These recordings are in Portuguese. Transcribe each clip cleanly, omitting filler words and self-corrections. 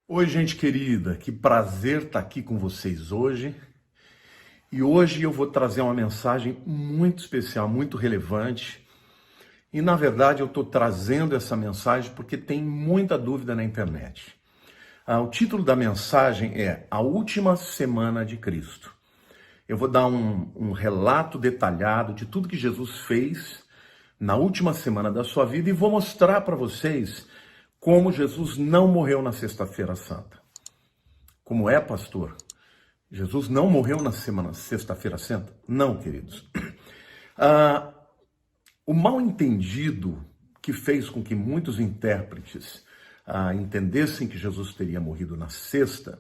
Oi, gente querida, que prazer estar aqui com vocês hoje. E hoje eu vou trazer uma mensagem muito especial, muito relevante. E na verdade eu estou trazendo essa mensagem porque tem muita dúvida na internet. O título da mensagem é A Última Semana de Cristo. Eu vou dar um relato detalhado de tudo que Jesus fez na última semana da sua vida e vou mostrar para vocês como Jesus não morreu na Sexta-feira Santa. Como é, pastor? Jesus não morreu na Sexta-feira Santa? Não, queridos. O mal-entendido que fez com que muitos intérpretes entendessem que Jesus teria morrido na sexta,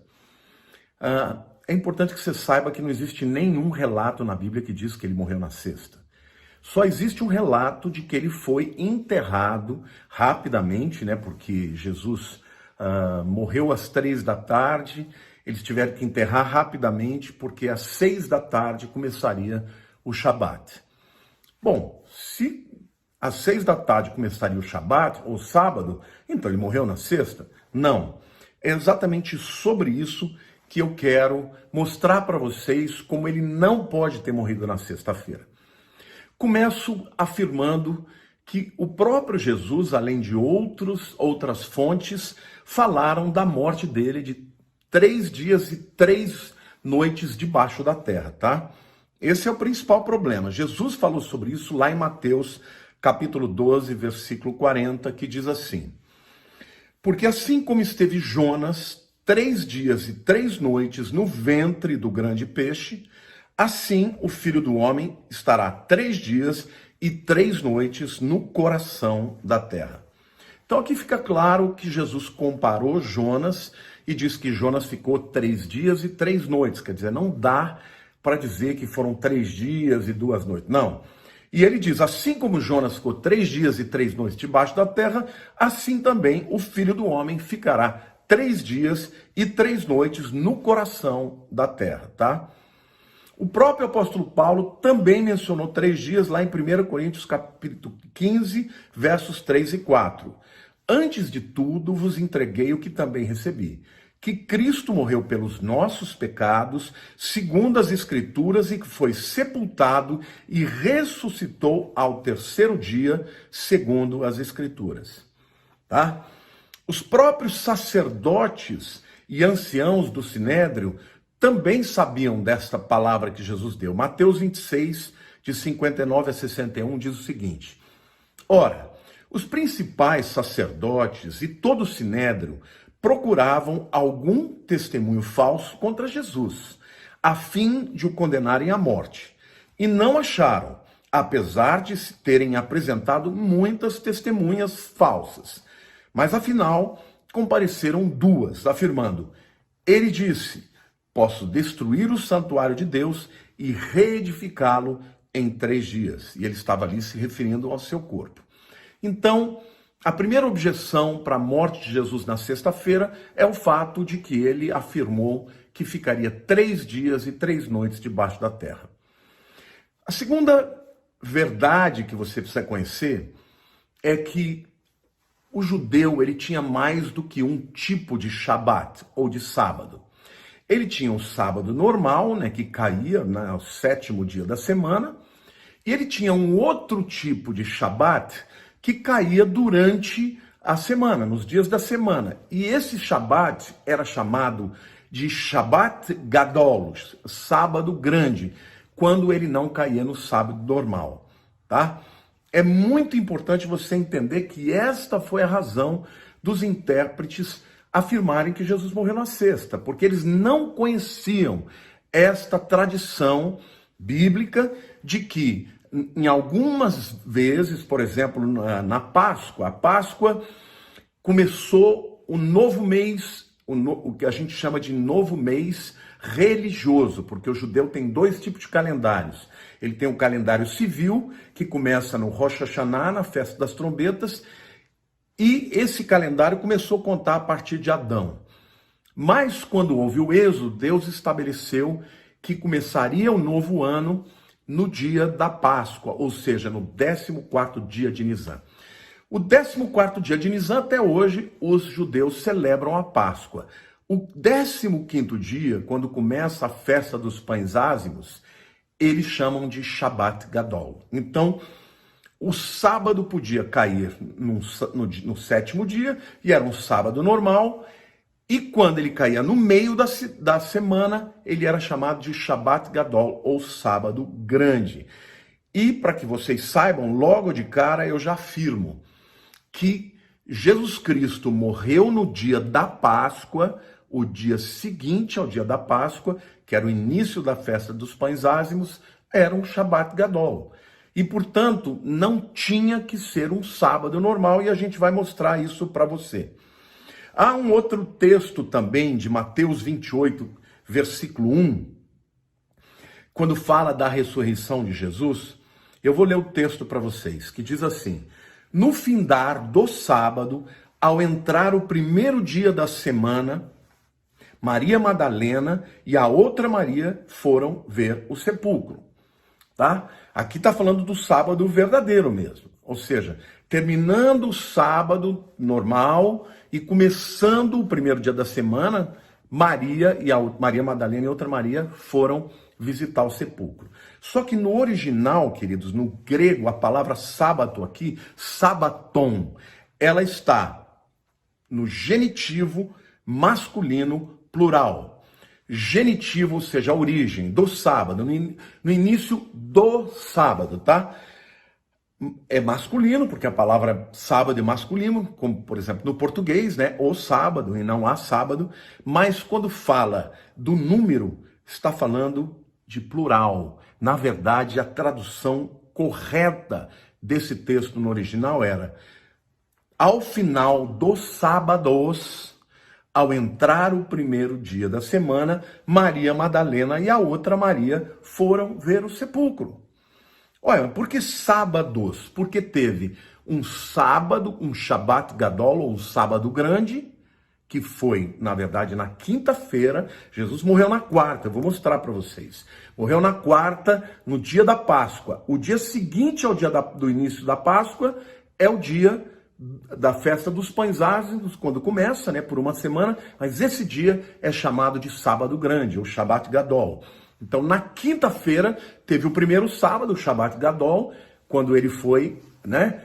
é importante que você saiba que não existe nenhum relato na Bíblia que diz que ele morreu na sexta. Só existe um relato de que ele foi enterrado rapidamente, né? Porque Jesus morreu às 3 da tarde, eles tiveram que enterrar rapidamente, porque às 6 da tarde começaria o Shabat. Bom, se às 6 da tarde começaria o Shabat, ou sábado, então ele morreu na sexta? Não. É exatamente sobre isso que eu quero mostrar para vocês como ele não pode ter morrido na sexta-feira. Começo afirmando que o próprio Jesus, além de outras fontes, falaram da morte dele de 3 dias e 3 noites debaixo da terra, tá? Esse é o principal problema. Jesus falou sobre isso lá em Mateus, capítulo 12, versículo 40, que diz assim: Porque assim como esteve Jonas 3 dias e 3 noites no ventre do grande peixe, assim o Filho do Homem estará 3 dias e 3 noites no coração da terra. Então aqui fica claro que Jesus comparou Jonas e diz que Jonas ficou 3 dias e 3 noites. Quer dizer, não dá para dizer que foram 3 dias e 2 noites. Não. E ele diz, assim como Jonas ficou 3 dias e 3 noites debaixo da terra, assim também o Filho do Homem ficará 3 dias e 3 noites no coração da terra, tá? O próprio apóstolo Paulo também mencionou 3 dias lá em 1 Coríntios capítulo 15, versos 3 e 4. Antes de tudo vos entreguei o que também recebi, que Cristo morreu pelos nossos pecados, segundo as Escrituras, e que foi sepultado e ressuscitou ao 3º dia, segundo as Escrituras. Tá? Os próprios sacerdotes e anciãos do Sinédrio também sabiam desta palavra que Jesus deu. Mateus 26, de 59 a 61, diz o seguinte: Ora, os principais sacerdotes e todo o Sinédrio procuravam algum testemunho falso contra Jesus, a fim de o condenarem à morte. E não acharam, apesar de se terem apresentado muitas testemunhas falsas. Mas afinal, compareceram 2, afirmando: Ele disse, posso destruir o santuário de Deus e reedificá-lo em 3 dias. E ele estava ali se referindo ao seu corpo. Então, a primeira objeção para a morte de Jesus na sexta-feira é o fato de que ele afirmou que ficaria 3 dias e 3 noites debaixo da terra. A segunda verdade que você precisa conhecer é que o judeu ele tinha mais do que um tipo de Shabat, ou de sábado. Ele tinha o sábado normal, né, que caía no 7º dia da semana, e ele tinha um outro tipo de Shabat que caía durante a semana, nos dias da semana. E esse Shabat era chamado de Shabat Gadol, sábado grande, quando ele não caía no sábado normal, tá? É muito importante você entender que esta foi a razão dos intérpretes afirmarem que Jesus morreu na sexta, porque eles não conheciam esta tradição bíblica de que, em algumas vezes, por exemplo, na Páscoa, a Páscoa começou o novo mês, o que a gente chama de novo mês religioso, porque o judeu tem 2 tipos de calendários. Ele tem um calendário civil, que começa no Rosh Hashanah, na festa das trombetas, e esse calendário começou a contar a partir de Adão. Mas quando houve o êxodo, Deus estabeleceu que começaria o novo ano no dia da Páscoa, ou seja, no 14º dia de Nisan. O 14º dia de Nisan, até hoje, os judeus celebram a Páscoa. O 15º dia, quando começa a festa dos pães ázimos, eles chamam de Shabat Gadol. Então, o sábado podia cair no 7º dia, e era um sábado normal, e quando ele caía no meio da semana, ele era chamado de Shabat Gadol, ou sábado grande. E para que vocês saibam, logo de cara eu já afirmo que Jesus Cristo morreu no dia da Páscoa, o dia seguinte ao dia da Páscoa, que era o início da festa dos pães ázimos, era um Shabat Gadol. E, portanto, não tinha que ser um sábado normal, e a gente vai mostrar isso para você. Há um outro texto também de Mateus 28, versículo 1, quando fala da ressurreição de Jesus. Eu vou ler o texto para vocês, que diz assim: no findar do sábado, ao entrar o primeiro dia da semana, Maria Madalena e a outra Maria foram ver o sepulcro. Tá? Aqui está falando do sábado verdadeiro mesmo. Ou seja, terminando o sábado normal e começando o primeiro dia da semana, Maria Madalena e outra Maria foram visitar o sepulcro. Só que no original, queridos, no grego, a palavra sábado aqui, sabaton, ela está no genitivo masculino plural. Genitivo, ou seja, a origem do sábado, no início do sábado, tá? É masculino, porque a palavra sábado é masculino, como, por exemplo, no português, né? O sábado, e não há sábado. Mas quando fala do número, está falando de plural. Na verdade, a tradução correta desse texto no original era: ao final dos sábados, ao entrar o primeiro dia da semana, Maria Madalena e a outra Maria foram ver o sepulcro. Olha, por que sábados? Porque teve um sábado, um Shabat Gadol, ou um sábado grande, que foi, na verdade, na quinta-feira. Jesus morreu na quarta, eu vou mostrar para vocês. Morreu na quarta, no dia da Páscoa. O dia seguinte ao dia do início da Páscoa é o dia da festa dos pães ázimos, quando começa, né, por uma semana, mas esse dia é chamado de sábado grande, ou Shabat Gadol. Então, na quinta-feira, teve o primeiro sábado, o Shabat Gadol, quando ele foi, né,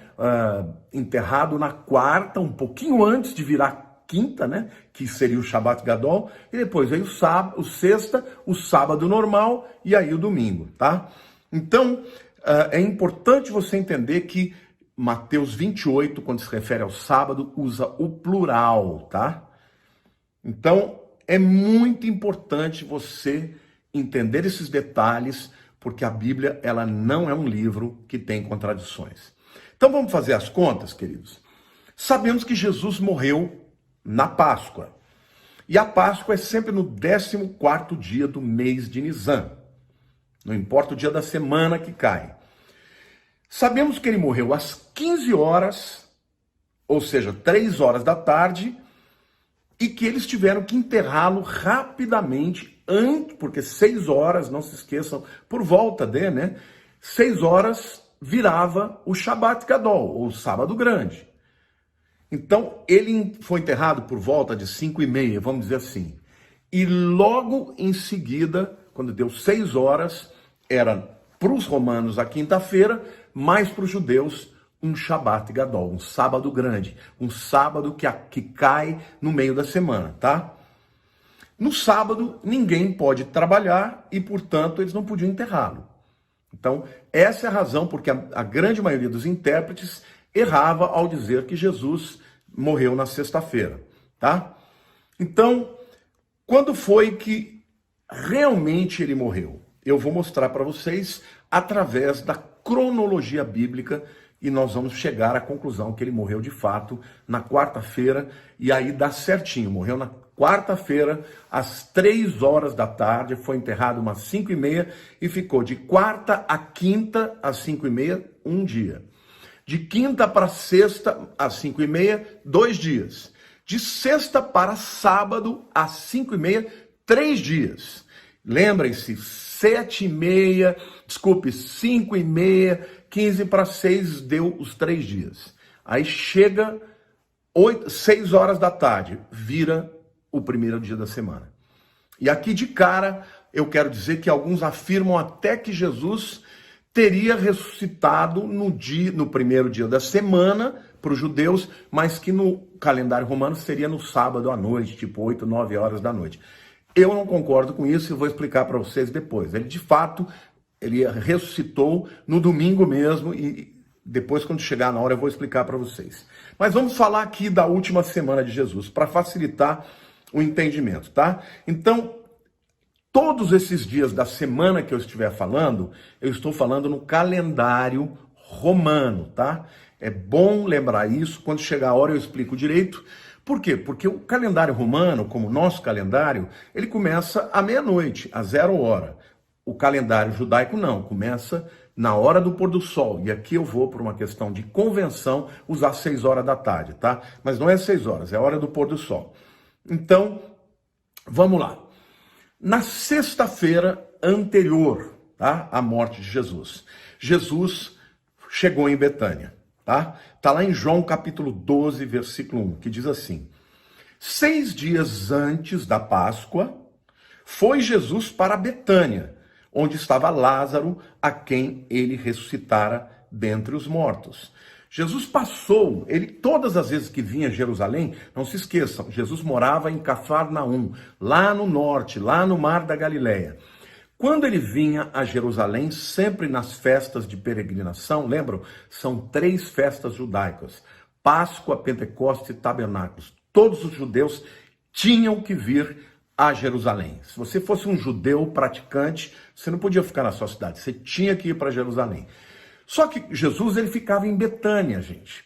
enterrado na quarta, um pouquinho antes de virar quinta, né, que seria o Shabat Gadol, e depois veio o sexta, o sábado normal, e aí o domingo, tá? Então, é importante você entender que Mateus 28, quando se refere ao sábado, usa o plural, tá? Então, é muito importante você entender esses detalhes, porque a Bíblia, ela não é um livro que tem contradições. Então, vamos fazer as contas, queridos? Sabemos que Jesus morreu na Páscoa. E a Páscoa é sempre no 14º dia do mês de Nisan. Não importa o dia da semana que cai. Sabemos que ele morreu às 15 horas, ou seja, 3 horas da tarde, e que eles tiveram que enterrá-lo rapidamente, porque 6 horas, não se esqueçam, por volta de, né? 6 horas virava o Shabat Gadol, ou sábado grande. Então, ele foi enterrado por volta de 5h30, vamos dizer assim. E logo em seguida, quando deu 6 horas, era para os romanos a quinta-feira, mas para os judeus um Shabat Gadol, um sábado grande, um sábado que cai no meio da semana, tá? No sábado, ninguém pode trabalhar e, portanto, eles não podiam enterrá-lo. Então, essa é a razão porque a grande maioria dos intérpretes errava ao dizer que Jesus morreu na sexta-feira, tá? Então, quando foi que realmente ele morreu? Eu vou mostrar para vocês através da cronologia bíblica, e nós vamos chegar à conclusão que ele morreu de fato na quarta-feira, e aí dá certinho, morreu na quarta-feira, às 3 horas da tarde, foi enterrado umas 5h30 e ficou de quarta a quinta às 5h30, um dia. De quinta para sexta às 5h30, 2 dias. De sexta para sábado às 5h30, 3 dias. Lembrem-se, 5h30, 15 para 6 deu os 3 dias. Aí chega 6 horas da tarde, vira o primeiro dia da semana. E aqui de cara, eu quero dizer que alguns afirmam até que Jesus teria ressuscitado no primeiro dia da semana para os judeus, mas que no calendário romano seria no sábado à noite, tipo 8, 9 horas da noite. Eu não concordo com isso e vou explicar para vocês depois. Ele, de fato, ele ressuscitou no domingo mesmo e depois, quando chegar na hora, eu vou explicar para vocês. Mas vamos falar aqui da última semana de Jesus, para facilitar o entendimento, tá? Então, todos esses dias da semana que eu estiver falando, eu estou falando no calendário romano, tá? É bom lembrar isso, quando chegar a hora eu explico direito. Por quê? Porque o calendário romano, como o nosso calendário, ele começa à meia-noite, às 0 hora. O calendário judaico não, começa na hora do pôr do sol. E aqui eu vou, por uma questão de convenção, usar 6 horas da tarde, tá? Mas não é 6 horas, é a hora do pôr do sol. Então, vamos lá. Na sexta-feira anterior, tá, à morte de Jesus, Jesus chegou em Betânia, tá? Tá lá em João capítulo 12, versículo 1, que diz assim: 6 dias antes da Páscoa, foi Jesus para Betânia, onde estava Lázaro, a quem ele ressuscitara dentre os mortos. Jesus passou, todas as vezes que vinha a Jerusalém, não se esqueçam, Jesus morava em Cafarnaum, lá no norte, lá no Mar da Galileia. Quando ele vinha a Jerusalém, sempre nas festas de peregrinação, lembram? São 3 festas judaicas: Páscoa, Pentecostes e Tabernáculos. Todos os judeus tinham que vir a Jerusalém. Se você fosse um judeu praticante, você não podia ficar na sua cidade, você tinha que ir para Jerusalém. Só que Jesus, ele ficava em Betânia, gente.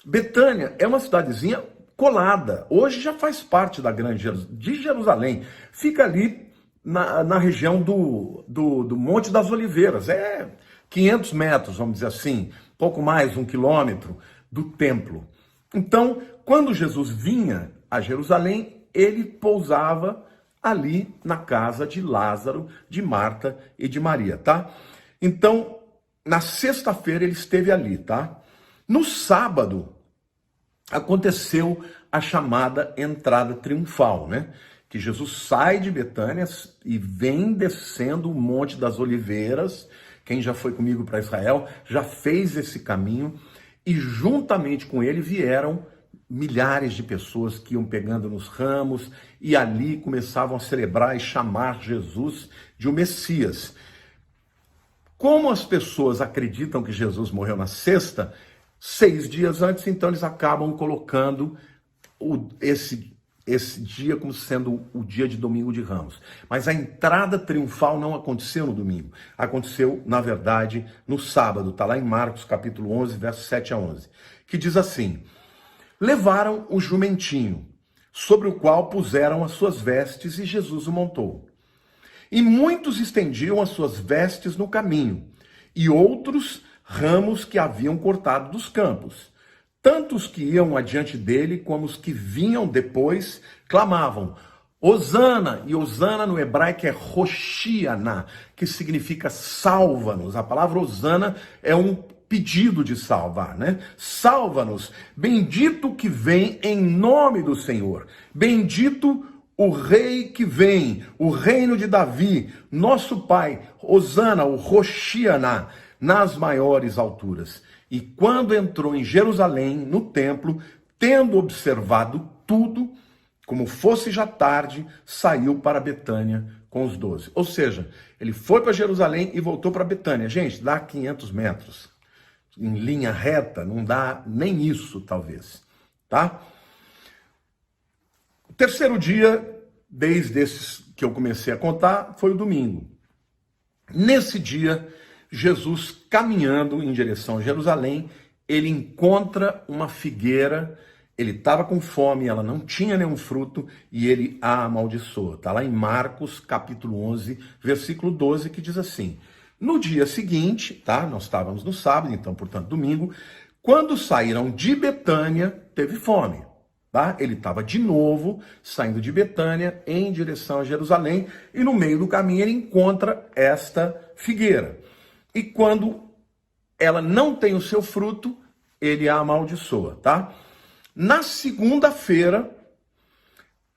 Betânia é uma cidadezinha colada. Hoje já faz parte da grande de Jerusalém. Fica ali na região do Monte das Oliveiras. É 500 metros, vamos dizer assim, pouco mais, 1 quilômetro do templo. Então, quando Jesus vinha a Jerusalém, ele pousava ali na casa de Lázaro, de Marta e de Maria, tá? Então, na sexta-feira ele esteve ali, tá? No sábado, aconteceu a chamada entrada triunfal, né? Que Jesus sai de Betânia e vem descendo o Monte das Oliveiras. Quem já foi comigo para Israel já fez esse caminho, e juntamente com ele vieram milhares de pessoas que iam pegando nos ramos e ali começavam a celebrar e chamar Jesus de o Messias. Como as pessoas acreditam que Jesus morreu na sexta, 6 dias antes, então eles acabam colocando esse dia como sendo o dia de Domingo de Ramos. Mas a entrada triunfal não aconteceu no domingo. Aconteceu, na verdade, no sábado. Está lá em Marcos capítulo 11, versos 7 a 11. Que diz assim: levaram o jumentinho, sobre o qual puseram as suas vestes, e Jesus o montou. E muitos estendiam as suas vestes no caminho, e outros ramos que haviam cortado dos campos. Tanto os que iam adiante dele, como os que vinham depois, clamavam: Hosana! E Hosana no hebraico é Hoshiana, que significa salva-nos. A palavra Hosana é um pedido de salvar, né? Salva-nos, bendito que vem em nome do Senhor, bendito o rei que vem, o reino de Davi, nosso pai, Hosana, o Hoshiana, nas maiores alturas. E quando entrou em Jerusalém, no templo, tendo observado tudo, como fosse já tarde, saiu para Betânia com os 12. Ou seja, ele foi para Jerusalém e voltou para Betânia. Gente, dá 500 metros. Em linha reta, não dá nem isso, talvez. Tá? O terceiro dia, desde esses que eu comecei a contar, foi o domingo. Nesse dia, Jesus, caminhando em direção a Jerusalém, ele encontra uma figueira. Ele estava com fome, ela não tinha nenhum fruto, e ele a amaldiçoa. Está lá em Marcos, capítulo 11, versículo 12, que diz assim: no dia seguinte, tá? Nós estávamos no sábado, então, portanto, domingo, quando saíram de Betânia, teve fome. Tá? Ele estava de novo saindo de Betânia em direção a Jerusalém, e no meio do caminho ele encontra esta figueira. E quando ela não tem o seu fruto, ele a amaldiçoa, tá? Na segunda-feira,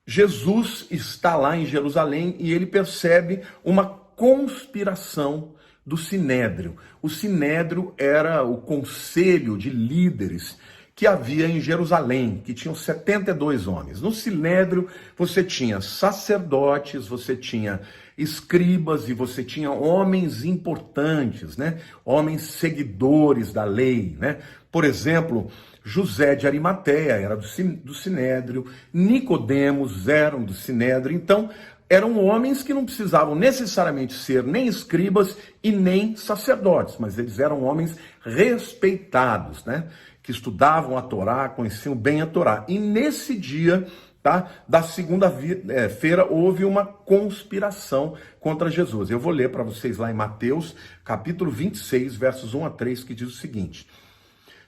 Jesus está lá em Jerusalém e ele percebe uma conspiração do Sinédrio. O Sinédrio era o conselho de líderes que havia em Jerusalém, que tinham 72 homens. No Sinédrio você tinha sacerdotes, você tinha escribas e você tinha homens importantes, né? Homens seguidores da lei, né? Por exemplo, José de Arimateia era do Sinédrio, Nicodemos eram do Sinédrio, então eram homens que não precisavam necessariamente ser nem escribas e nem sacerdotes, mas eles eram homens respeitados, né? Que estudavam a Torá, conheciam bem a Torá. E nesse dia, tá, da segunda-feira, houve uma conspiração contra Jesus. Eu vou ler para vocês lá em Mateus, capítulo 26, versos 1 a 3, que diz o seguinte: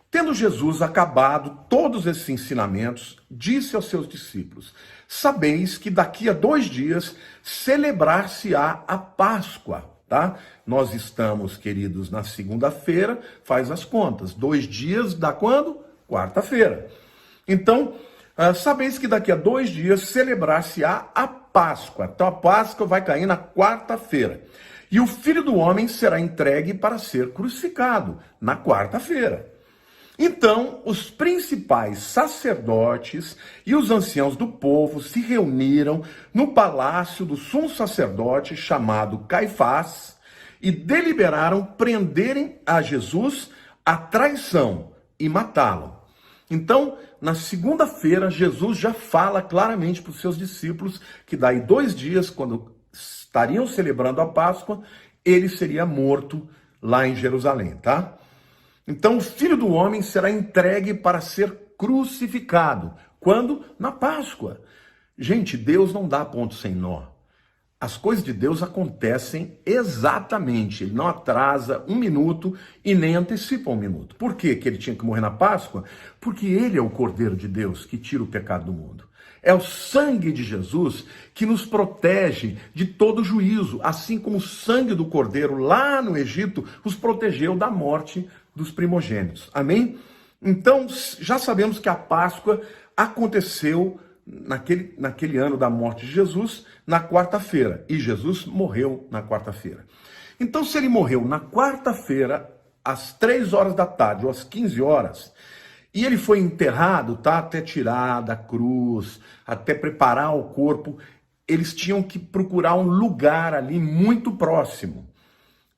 Tendo Jesus acabado todos esses ensinamentos, disse aos seus discípulos: Sabeis que daqui a 2 dias celebrar-se-á a Páscoa, tá? Nós estamos, queridos, na segunda-feira, faz as contas. 2 dias dá quando? Quarta-feira. Então, sabeis que daqui a 2 dias celebrar-se-á a Páscoa. Então a Páscoa vai cair na quarta-feira. E o Filho do Homem será entregue para ser crucificado na quarta-feira. Então, os principais sacerdotes e os anciãos do povo se reuniram no palácio do sumo sacerdote chamado Caifás e deliberaram prenderem a Jesus a traição e matá-lo. Então, na segunda-feira, Jesus já fala claramente para os seus discípulos que daí 2 dias, quando estariam celebrando a Páscoa, ele seria morto lá em Jerusalém, tá? Então o Filho do Homem será entregue para ser crucificado. Quando? Na Páscoa. Gente, Deus não dá ponto sem nó. As coisas de Deus acontecem exatamente. Ele não atrasa 1 minuto e nem antecipa 1 minuto. Por quê que ele tinha que morrer na Páscoa? Porque ele é o Cordeiro de Deus que tira o pecado do mundo. É o sangue de Jesus que nos protege de todo juízo, assim como o sangue do Cordeiro lá no Egito os protegeu da morte dos primogênitos. Amém? Então, já sabemos que a Páscoa aconteceu naquele ano da morte de Jesus, na quarta-feira. E Jesus morreu na quarta-feira. Então, se ele morreu na quarta-feira, às 3 horas da tarde, ou às 15 horas, e ele foi enterrado, tá? Até tirar da cruz, até preparar o corpo, eles tinham que procurar um lugar ali muito próximo,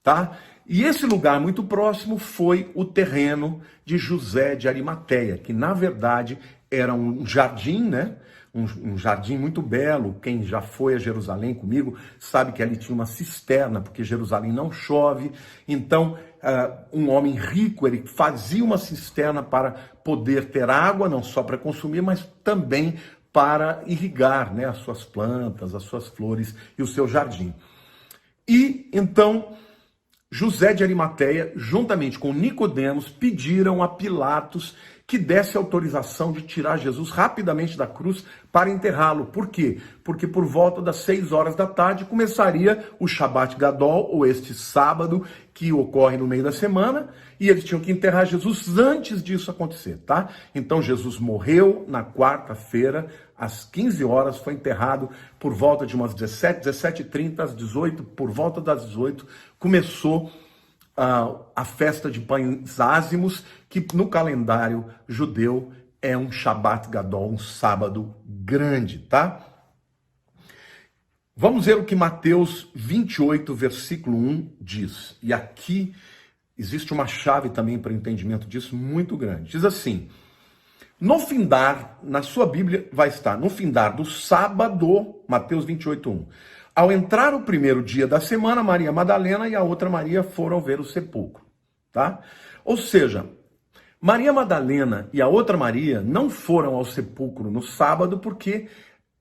tá? E esse lugar muito próximo foi o terreno de José de Arimateia, que na verdade era um jardim, né? Um jardim muito belo. Quem já foi a Jerusalém comigo sabe que ali tinha uma cisterna, porque Jerusalém não chove. Então, um homem rico, ele fazia uma cisterna para poder ter água, não só para consumir, mas também para irrigar, né, as suas plantas, as suas flores e o seu jardim. E então José de Arimateia, juntamente com Nicodemos, pediram a Pilatos que desse autorização de tirar Jesus rapidamente da cruz para enterrá-lo. Por quê? Porque por volta das 6 horas da tarde começaria o Shabat Gadol, ou este sábado que ocorre no meio da semana, e eles tinham que enterrar Jesus antes disso acontecer, tá? Então Jesus morreu na quarta-feira, às 15 horas, foi enterrado por volta de umas 17h30, às 18, por volta das 18, começou a festa de pães ázimos, que no calendário judeu é um Shabat Gadol, um sábado grande, tá? Vamos ver o que Mateus 28, versículo 1 diz. E aqui existe uma chave também para o entendimento disso muito grande. Diz assim: no findar, na sua Bíblia vai estar, no findar do sábado, Mateus 28, 1. Ao entrar o primeiro dia da semana, Maria Madalena e a outra Maria foram ver o sepulcro, tá? Ou seja, Maria Madalena e a outra Maria não foram ao sepulcro no sábado porque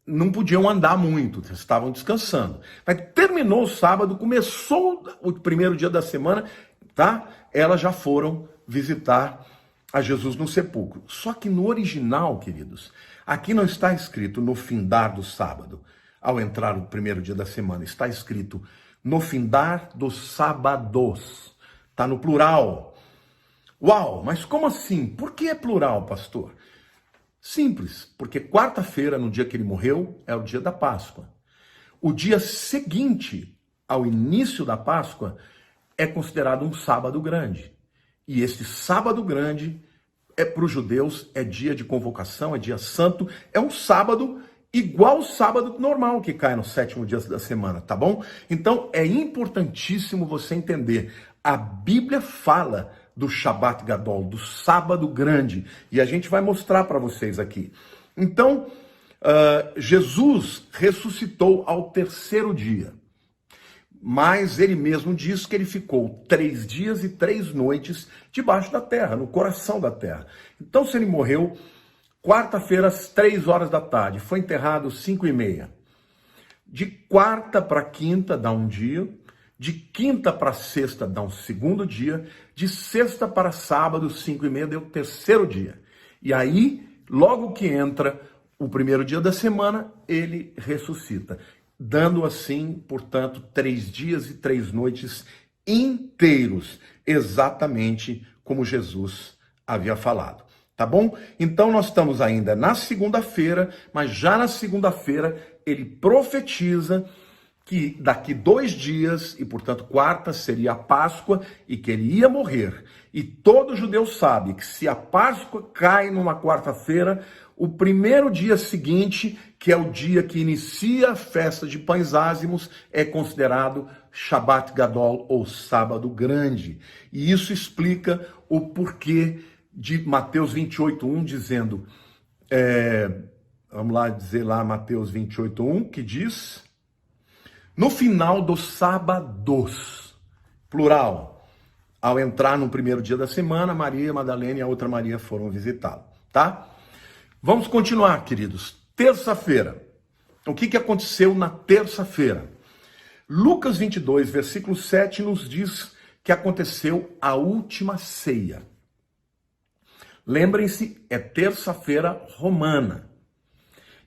não podiam andar muito, estavam descansando. Mas terminou o sábado, começou o primeiro dia da semana, tá? Elas já foram visitar a Jesus no sepulcro. Só que no original, queridos, aqui não está escrito no findar do sábado, ao entrar o primeiro dia da semana. Está escrito no findar dos sábados. Está no plural. Uau, mas como assim? Por que é plural, pastor? Simples, porque quarta-feira, no dia que ele morreu, é o dia da Páscoa. O dia seguinte ao início da Páscoa é considerado um sábado grande. E esse sábado grande para os judeus é dia de convocação, é dia santo, é um sábado igual ao sábado normal que cai no sétimo dia da semana, tá bom? Então é importantíssimo você entender. A Bíblia fala do Shabat Gadol, do sábado grande, e a gente vai mostrar para vocês aqui. Então, Jesus ressuscitou ao terceiro dia, mas ele mesmo diz que ele ficou 3 dias e 3 noites debaixo da terra, no coração da terra. Então, se ele morreu quarta-feira às 3 horas da tarde, foi enterrado às 5h30. De quarta para quinta dá um dia, de quinta para sexta dá um segundo dia, de sexta para sábado, 5h30, deu o terceiro dia. E aí, logo que entra o primeiro dia da semana, ele ressuscita, dando assim, portanto, 3 dias e 3 noites inteiros, exatamente como Jesus havia falado. Tá bom? Então nós estamos ainda na segunda-feira, mas já na segunda-feira ele profetiza que daqui 2 dias, e portanto quarta seria a Páscoa, e que ele ia morrer. E todo judeu sabe que se a Páscoa cai numa quarta-feira, o primeiro dia seguinte, que é o dia que inicia a festa de pães ázimos, é considerado Shabat Gadol, ou sábado grande. E isso explica o porquê de Mateus 28:1, dizendo, vamos lá dizer lá Mateus 28:1, que diz: no final dos sábados, plural, ao entrar no primeiro dia da semana, Maria, Madalena e a outra Maria foram visitá-lo, tá? Vamos continuar, queridos. Terça-feira. O que aconteceu na terça-feira? Lucas 22, versículo 7, nos diz que aconteceu a última ceia. Lembrem-se, é terça-feira romana.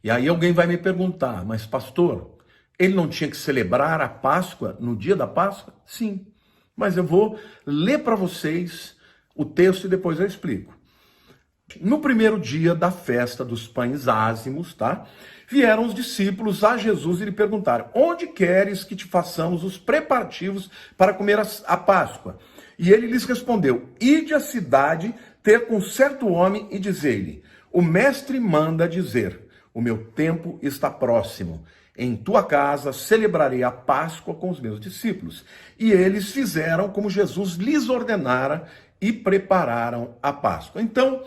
E aí alguém vai me perguntar, mas pastor, ele não tinha que celebrar a Páscoa no dia da Páscoa? Sim, mas eu vou ler para vocês o texto e depois eu explico. No primeiro dia da festa dos pães ázimos, tá? Vieram os discípulos a Jesus e lhe perguntaram: onde queres que te façamos os preparativos para comer a Páscoa? E ele lhes respondeu: ide à cidade ter com certo homem e dizer-lhe: o mestre manda dizer, o meu tempo está próximo. Em tua casa celebrarei a Páscoa com os meus discípulos. E eles fizeram como Jesus lhes ordenara e prepararam a Páscoa. Então,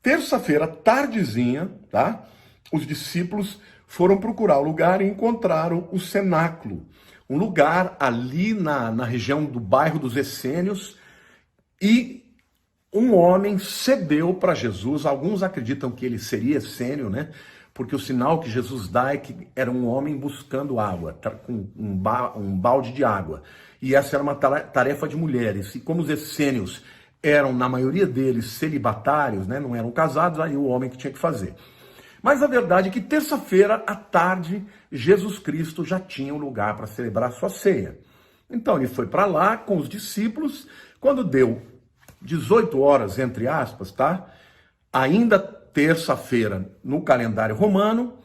terça-feira, tardezinha, tá? Os discípulos foram procurar o lugar e encontraram o cenáculo. Um lugar ali na região do bairro dos Essênios, e um homem cedeu para Jesus. Alguns acreditam que ele seria essênio, né? Porque o sinal que Jesus dá é que era um homem buscando água, com um balde de água. E essa era uma tarefa de mulheres. E como os essênios eram, na maioria deles, celibatários, né? Não eram casados, aí o homem que tinha que fazer. Mas a verdade é que terça-feira à tarde, Jesus Cristo já tinha um lugar para celebrar a sua ceia. Então ele foi para lá com os discípulos. Quando deu 18 horas, entre aspas, tá? Ainda terça-feira no calendário romano,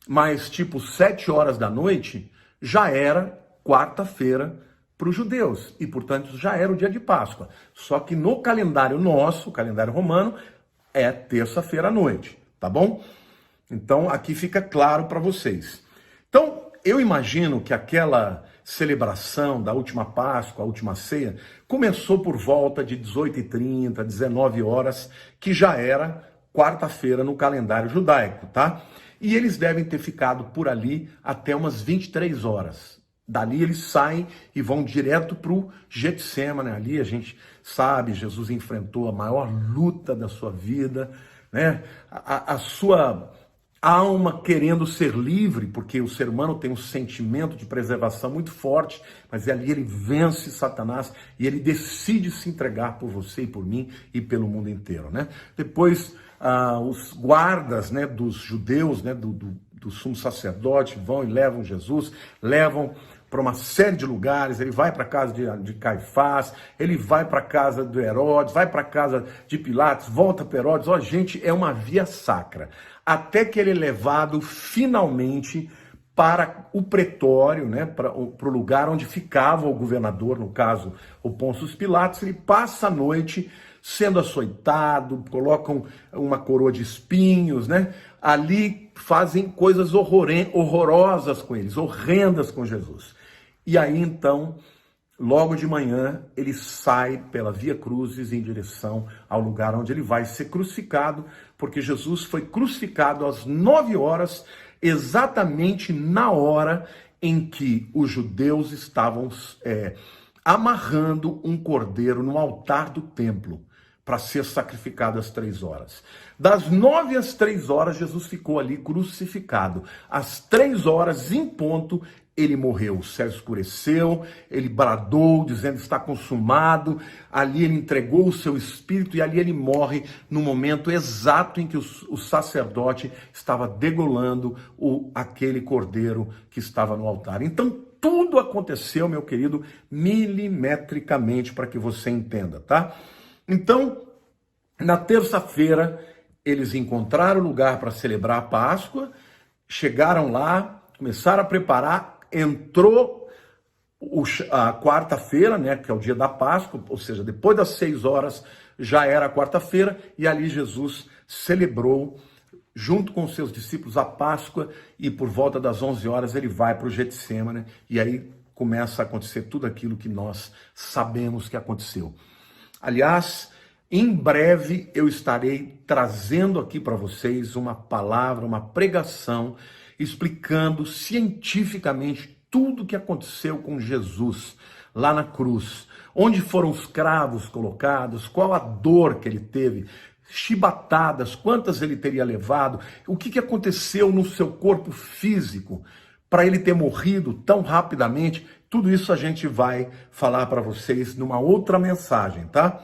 mas tipo 7 horas da noite, já era quarta-feira para os judeus. E, portanto, já era o dia de Páscoa. Só que no calendário nosso, o calendário romano, é terça-feira à noite, tá bom? Então, aqui fica claro para vocês. Então, eu imagino que aquela celebração da última Páscoa, a última ceia, começou por volta de 18h30, 19 horas, que já era quarta-feira no calendário judaico, tá? E eles devem ter ficado por ali até umas 23 horas. Dali eles saem e vão direto para o Getsêmani. Ali a gente sabe, Jesus enfrentou a maior luta da sua vida, né? A sua alma querendo ser livre, porque o ser humano tem um sentimento de preservação muito forte, mas ali ele vence Satanás e ele decide se entregar por você e por mim e pelo mundo inteiro, né? Depois, os guardas, né, dos judeus, né, do sumo sacerdote, vão e levam Jesus, levam para uma série de lugares, ele vai para a casa de Caifás, ele vai para a casa do Herodes, vai para a casa de Pilatos, volta para Herodes. Ó, gente, é uma via sacra. Até que ele é levado finalmente para o pretório, né, para o lugar onde ficava o governador, no caso, o Pôncio Pilatos. Ele passa a noite sendo açoitado, colocam uma coroa de espinhos, né? Ali fazem coisas horrorosas com eles, horrendas com Jesus. E aí então, logo de manhã, ele sai pela Via Crucis em direção ao lugar onde ele vai ser crucificado, porque Jesus foi crucificado às 9 horas, exatamente na hora em que os judeus estavam amarrando um cordeiro no altar do templo para ser sacrificado às 3 horas. Das 9 às 3 horas, Jesus ficou ali crucificado. Às 3 horas, em ponto, ele morreu. O céu escureceu, ele bradou, dizendo está consumado. Ali ele entregou o seu espírito e ali ele morre no momento exato em que o sacerdote estava degolando aquele cordeiro que estava no altar. Então, tudo aconteceu, meu querido, milimetricamente, para que você entenda, tá? Então, na terça-feira, eles encontraram lugar para celebrar a Páscoa, chegaram lá, começaram a preparar, entrou a quarta-feira, né, que é o dia da Páscoa, ou seja, depois das 6 horas já era a quarta-feira, e ali Jesus celebrou, junto com os seus discípulos, a Páscoa, e por volta das 11 horas ele vai para o Getsêmani, e aí começa a acontecer tudo aquilo que nós sabemos que aconteceu. Aliás, em breve eu estarei trazendo aqui para vocês uma palavra, uma pregação, explicando cientificamente tudo o que aconteceu com Jesus lá na cruz. Onde foram os cravos colocados, qual a dor que ele teve, chibatadas, quantas ele teria levado, o que aconteceu no seu corpo físico para ele ter morrido tão rapidamente. Tudo isso a gente vai falar para vocês numa outra mensagem, tá?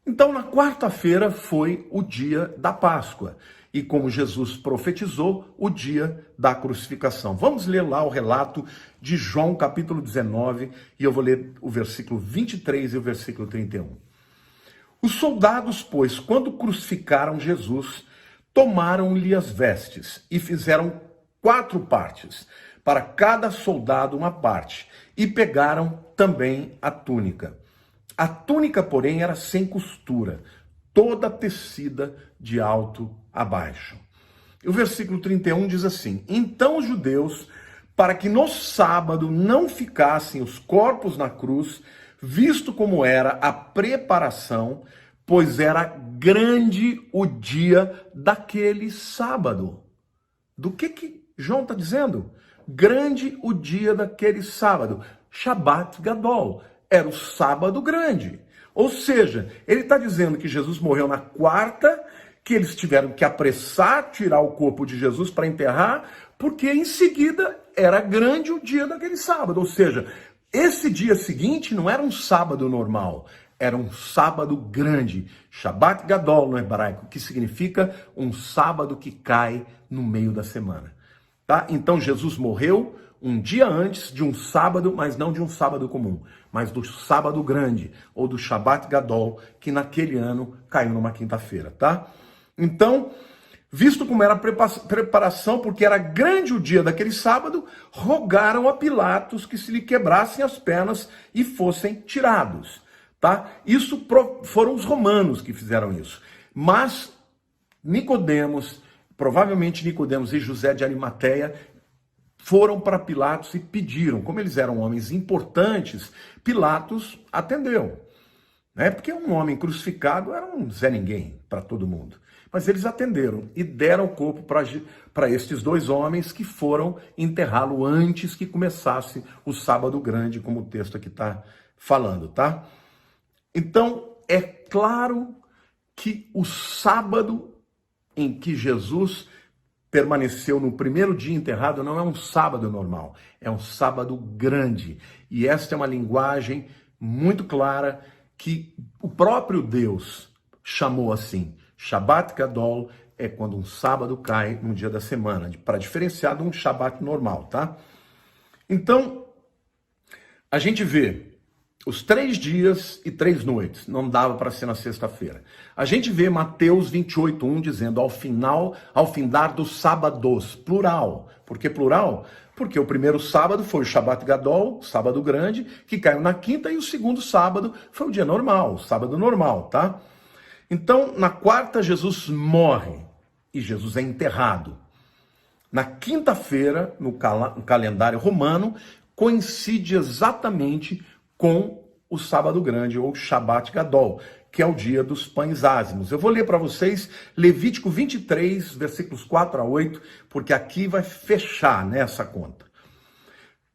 Então, na quarta-feira foi o dia da Páscoa. E como Jesus profetizou, o dia da crucificação. Vamos ler lá o relato de João, capítulo 19, e eu vou ler o versículo 23 e o versículo 31. Os soldados, pois, quando crucificaram Jesus, tomaram-lhe as vestes e fizeram 4 partes, para cada soldado uma parte, e pegaram também a túnica. A túnica, porém, era sem costura, toda tecida de alto a baixo. E o versículo 31 diz assim: então os judeus, para que no sábado não ficassem os corpos na cruz, visto como era a preparação, pois era grande o dia daquele sábado. Do que João está dizendo? Grande o dia daquele sábado. Shabbat Gadol. Era o sábado grande. Ou seja, ele está dizendo que Jesus morreu na quarta, que eles tiveram que apressar, tirar o corpo de Jesus para enterrar, porque em seguida era grande o dia daquele sábado. Ou seja, esse dia seguinte não era um sábado normal, era um sábado grande. Shabbat Gadol no hebraico, que significa um sábado que cai no meio da semana. Tá? Então Jesus morreu um dia antes de um sábado, mas não de um sábado comum, mas do sábado grande, ou do Shabbat Gadol, que naquele ano caiu numa quinta-feira, tá? Então, visto como era a preparação, porque era grande o dia daquele sábado, rogaram a Pilatos que se lhe quebrassem as pernas e fossem tirados, tá? Isso foram os romanos que fizeram isso. Mas provavelmente Nicodemos e José de Arimateia foram para Pilatos e pediram. Como eles eram homens importantes, Pilatos atendeu. Né? Porque um homem crucificado era um Zé Ninguém para todo mundo. Mas eles atenderam e deram o corpo para estes 2 homens que foram enterrá-lo antes que começasse o sábado grande, como o texto aqui está falando, tá? Então, é claro que o sábado em que Jesus permaneceu no primeiro dia enterrado não é um sábado normal, é um sábado grande. E esta é uma linguagem muito clara que o próprio Deus chamou assim. Shabbat Gadol é quando um sábado cai no dia da semana, para diferenciar de um Shabbat normal, tá? Então, a gente vê os 3 dias e 3 noites, não dava para ser na sexta-feira. A gente vê Mateus 28:1 dizendo ao findar dos sábados, plural. Por que plural? Porque o primeiro sábado foi o Shabat Gadol, sábado grande, que caiu na quinta, e o segundo sábado foi o dia normal, o sábado normal, tá? Então, na quarta, Jesus morre e Jesus é enterrado. Na quinta-feira, no calendário romano, coincide exatamente com o sábado grande, ou Shabat Gadol, que é o dia dos pães ázimos. Eu vou ler para vocês Levítico 23, versículos 4 a 8, porque aqui vai fechar nessa conta.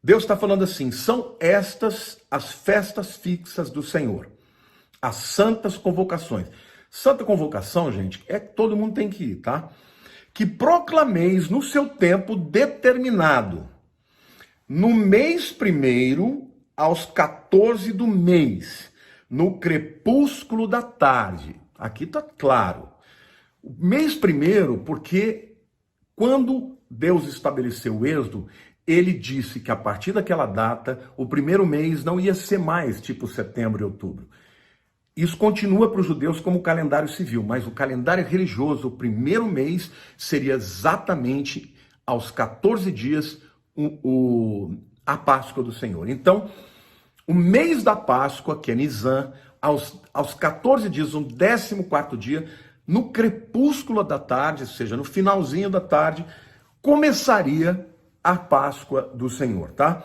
Deus está falando assim: são estas as festas fixas do Senhor, as santas convocações. Santa convocação, gente, é que todo mundo tem que ir, tá? Que proclameis no seu tempo determinado, no mês primeiro, aos 14 do mês, no crepúsculo da tarde. Aqui está claro. O mês primeiro, porque quando Deus estabeleceu o êxodo, ele disse que a partir daquela data, o primeiro mês não ia ser mais tipo setembro e outubro. Isso continua para os judeus como calendário civil, mas o calendário religioso, o primeiro mês, seria exatamente aos 14 dias a Páscoa do Senhor. Então, o mês da Páscoa, que é Nisan, aos 14 dias, no 14º dia, no crepúsculo da tarde, ou seja, no finalzinho da tarde, começaria a Páscoa do Senhor, tá?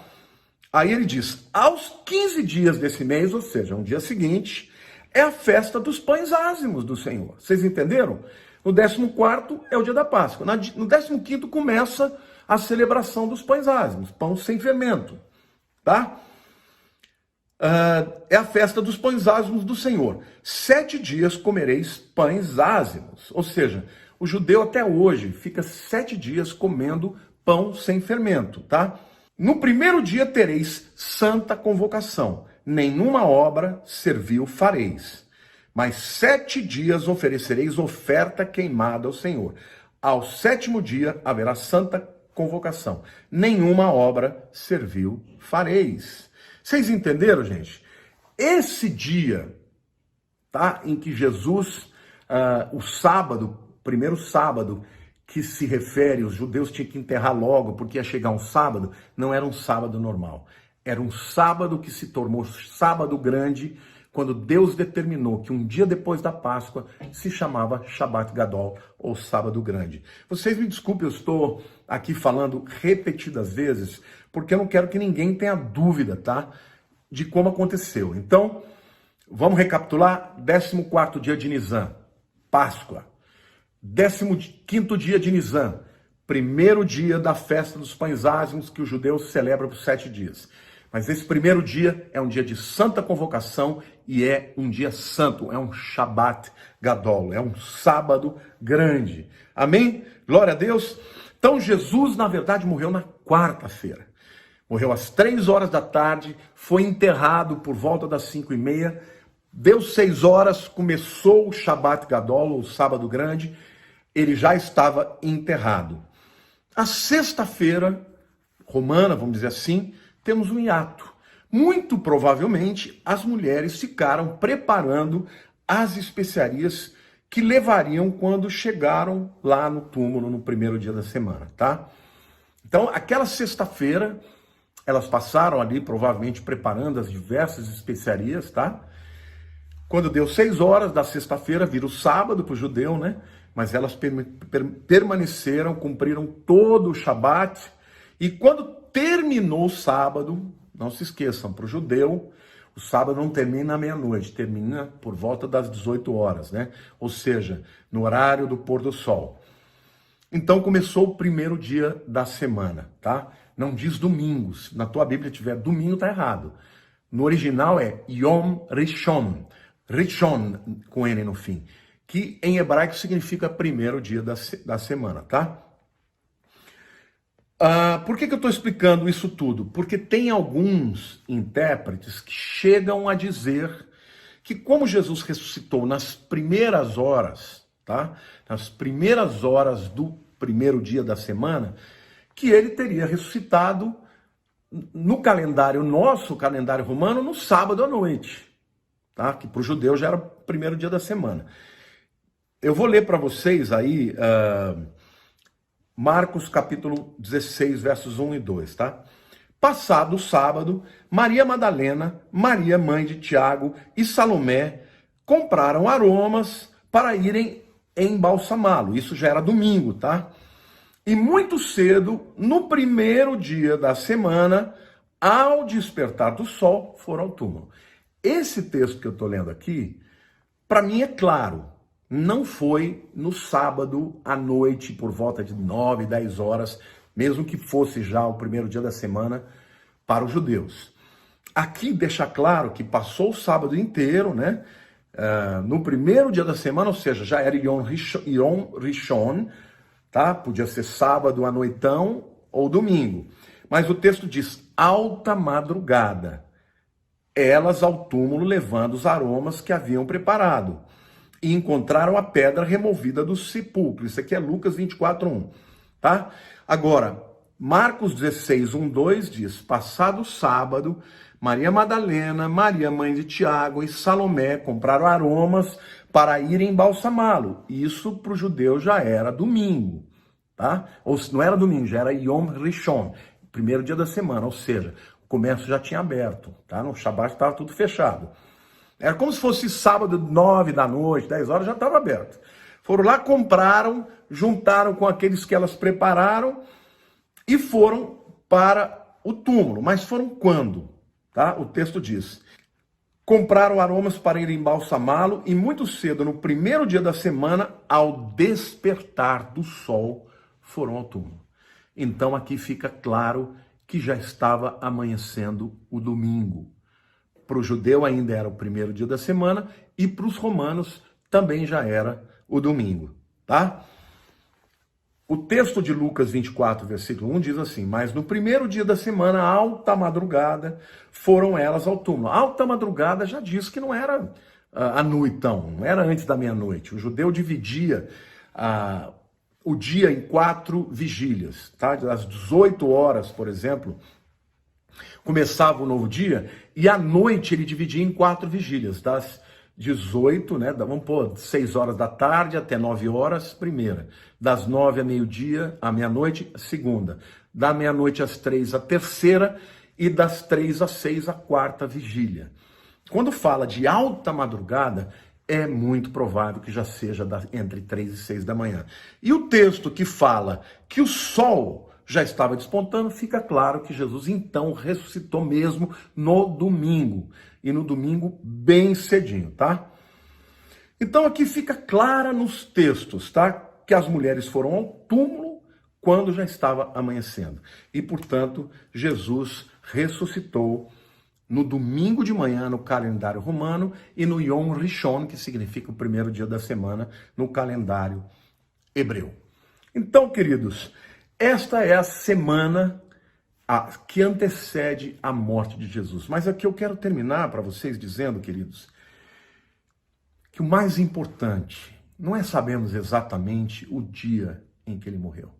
Aí ele diz, aos 15 dias desse mês, ou seja, um dia seguinte, é a festa dos pães ázimos do Senhor. Vocês entenderam? No 14º é o dia da Páscoa. No 15º começa a celebração dos pães ázimos, pão sem fermento, tá? É a festa dos pães ázimos do Senhor. 7 dias comereis pães ázimos. Ou seja, o judeu até hoje fica 7 dias comendo pão sem fermento, tá? No primeiro dia tereis santa convocação. Nenhuma obra servil fareis. Mas 7 dias oferecereis oferta queimada ao Senhor. Ao 7º dia haverá santa convocação. Nenhuma obra servil fareis. Vocês entenderam, gente? Esse dia, tá, em que Jesus, o sábado, primeiro sábado, que se refere, os judeus tinham que enterrar logo, porque ia chegar um sábado, não era um sábado normal. Era um sábado que se tornou sábado grande, quando Deus determinou que um dia depois da Páscoa se chamava Shabat Gadol, ou sábado grande. Vocês me desculpem, eu estou aqui falando repetidas vezes, porque eu não quero que ninguém tenha dúvida, tá? De como aconteceu. Então, vamos recapitular. 14º dia de Nisan, Páscoa. 15º dia de Nisan, primeiro dia da festa dos pães ázimos, que os judeus celebram por 7 dias. Mas esse primeiro dia é um dia de santa convocação e é um dia santo, é um Shabat Gadol, é um sábado grande. Amém? Glória a Deus. Então Jesus, na verdade, morreu na quarta-feira. Morreu às 3 horas da tarde, foi enterrado por volta das 5:30. Deu 6 horas, começou o Shabat Gadol, o sábado grande, ele já estava enterrado. A sexta-feira romana, vamos dizer assim, temos um hiato. Muito provavelmente as mulheres ficaram preparando as especiarias que levariam quando chegaram lá no túmulo no primeiro dia da semana, tá? Então, aquela sexta-feira, elas passaram ali provavelmente preparando as diversas especiarias, tá? Quando deu 6 horas da sexta-feira, vira o sábado para o judeu, né? Mas elas permaneceram, cumpriram todo o Shabat. E quando terminou o sábado, não se esqueçam, para o judeu, o sábado não termina à meia-noite, termina por volta das 18 horas, né? Ou seja, no horário do pôr do sol. Então começou o primeiro dia da semana, tá? Não diz domingo. Se na tua Bíblia tiver domingo, tá errado. No original é Yom Rishon. Rishon, com N no fim. Que em hebraico significa primeiro dia da semana, tá? Por que eu estou explicando isso tudo? Porque tem alguns intérpretes que chegam a dizer que como Jesus ressuscitou nas primeiras horas, tá? Nas primeiras horas do primeiro dia da semana, que ele teria ressuscitado no calendário nosso, calendário romano, no sábado à noite, tá? Que para o judeu já era o primeiro dia da semana. Eu vou ler para vocês aí Marcos capítulo 16, versos 1 e 2, tá? Passado o sábado, Maria Madalena, Maria mãe de Tiago e Salomé compraram aromas para irem embalsamá-lo. Isso já era domingo, tá? E muito cedo, no primeiro dia da semana, ao despertar do sol, foram ao túmulo. Esse texto que eu estou lendo aqui, para mim é claro, não foi no sábado à noite, por volta de 9, 10 horas, mesmo que fosse já o primeiro dia da semana para os judeus. Aqui deixa claro que passou o sábado inteiro, né? No primeiro dia da semana, ou seja, já era Yom Rishon, tá? Podia ser sábado à noitão ou domingo. Mas o texto diz, alta madrugada, elas ao túmulo levando os aromas que haviam preparado. E encontraram a pedra removida do sepulcro. Isso aqui é Lucas 24:1, tá? Agora, Marcos 16:1-2 diz, passado o sábado, Maria Madalena, Maria mãe de Tiago e Salomé compraram aromas para irem embalsamá-lo. Isso para o judeu já era domingo, tá? Ou se não era domingo, já era Yom Rishon, primeiro dia da semana, ou seja, o comércio já tinha aberto, tá? No Shabat estava tudo fechado. Era como se fosse sábado, 9 da noite, 10 horas, já estava aberto. Foram lá, compraram, juntaram com aqueles que elas prepararam e foram para o túmulo. Mas foram quando? Tá? O texto diz, compraram aromas para ir embalsamá-lo e muito cedo, no primeiro dia da semana, ao despertar do sol, foram ao túmulo. Então aqui fica claro que já estava amanhecendo o domingo. Para o judeu ainda era o primeiro dia da semana e para os romanos também já era o domingo, tá? O texto de Lucas 24, versículo 1 diz assim, mas no primeiro dia da semana, alta madrugada, foram elas ao túmulo. Alta madrugada já diz que não era à noitão, não era antes da meia-noite. O judeu dividia o dia em 4 vigílias, tá? Às 18 horas, por exemplo, começava o novo dia e à noite ele dividia em 4 vigílias, das 18, né, vamos pôr 6 horas da tarde até 9 horas, primeira. Das 9 a meio-dia, à meia-noite, segunda. Da meia-noite às 3, a terceira. E das 3 às 6, a quarta vigília. Quando fala de alta madrugada, é muito provável que já seja entre 3 e 6 da manhã. E o texto que fala que o sol já estava despontando, fica claro que Jesus então ressuscitou mesmo no domingo. E no domingo bem cedinho, tá? Então aqui fica clara nos textos, tá? Que as mulheres foram ao túmulo quando já estava amanhecendo. E, portanto, Jesus ressuscitou no domingo de manhã no calendário romano e no Yom Rishon, que significa o primeiro dia da semana no calendário hebreu. Então, queridos, esta é a semana que antecede a morte de Jesus. Mas aqui eu quero terminar para vocês dizendo, queridos, que o mais importante não é sabermos exatamente o dia em que ele morreu.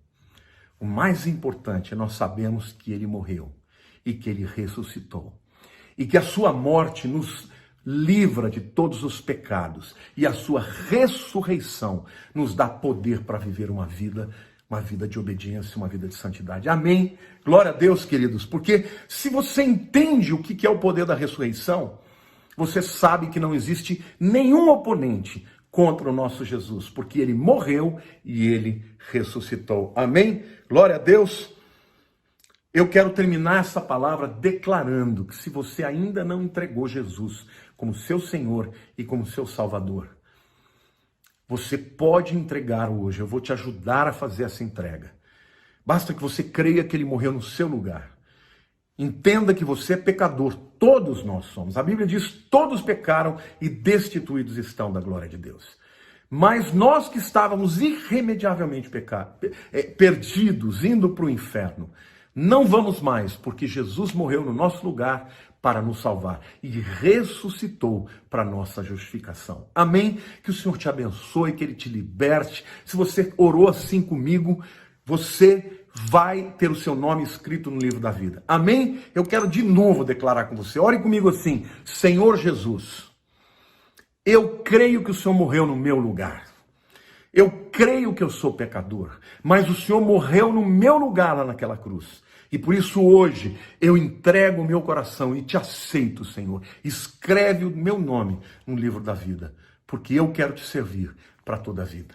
O mais importante é nós sabermos que ele morreu e que ele ressuscitou. E que a sua morte nos livra de todos os pecados. E a sua ressurreição nos dá poder para viver uma vida de obediência, uma vida de santidade. Amém? Glória a Deus, queridos. Porque se você entende o que é o poder da ressurreição, você sabe que não existe nenhum oponente contra o nosso Jesus, porque ele morreu e ele ressuscitou. Amém? Glória a Deus. Eu quero terminar essa palavra declarando que se você ainda não entregou Jesus como seu Senhor e como seu Salvador, você pode entregar hoje. Eu vou te ajudar a fazer essa entrega. Basta que você creia que ele morreu no seu lugar. Entenda que você é pecador. Todos nós somos. A Bíblia diz, todos pecaram e destituídos estão da glória de Deus. Mas nós que estávamos irremediavelmente perdidos, indo para o inferno, não vamos mais, porque Jesus morreu no nosso lugar para nos salvar e ressuscitou para nossa justificação. Amém? Que o Senhor te abençoe, que ele te liberte. Se você orou assim comigo, você vai ter o seu nome escrito no livro da vida. Amém? Eu quero de novo declarar com você. Ore comigo assim: Senhor Jesus, eu creio que o Senhor morreu no meu lugar. Eu creio que eu sou pecador, mas o Senhor morreu no meu lugar lá naquela cruz. E por isso hoje eu entrego o meu coração e te aceito, Senhor. Escreve o meu nome no livro da vida, porque eu quero te servir para toda a vida.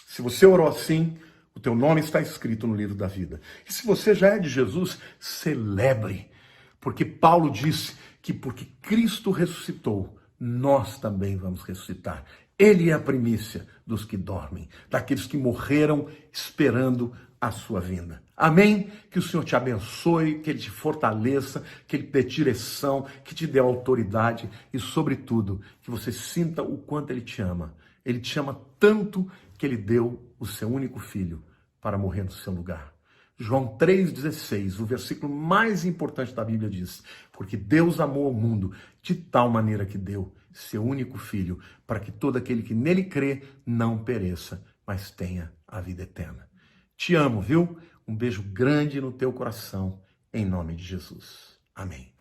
Se você orou assim, o teu nome está escrito no livro da vida. E se você já é de Jesus, celebre, porque Paulo disse que porque Cristo ressuscitou, nós também vamos ressuscitar. Ele é a primícia dos que dormem, daqueles que morreram esperando a sua vinda. Amém? Que o Senhor te abençoe, que Ele te fortaleça, que Ele te dê direção, que te dê autoridade e, sobretudo, que você sinta o quanto Ele te ama. Ele te ama tanto que Ele deu o seu único filho para morrer no seu lugar. João 3,16, o versículo mais importante da Bíblia diz: porque Deus amou o mundo de tal maneira que deu seu único filho, para que todo aquele que nele crê não pereça, mas tenha a vida eterna. Te amo, viu? Um beijo grande no teu coração, em nome de Jesus. Amém.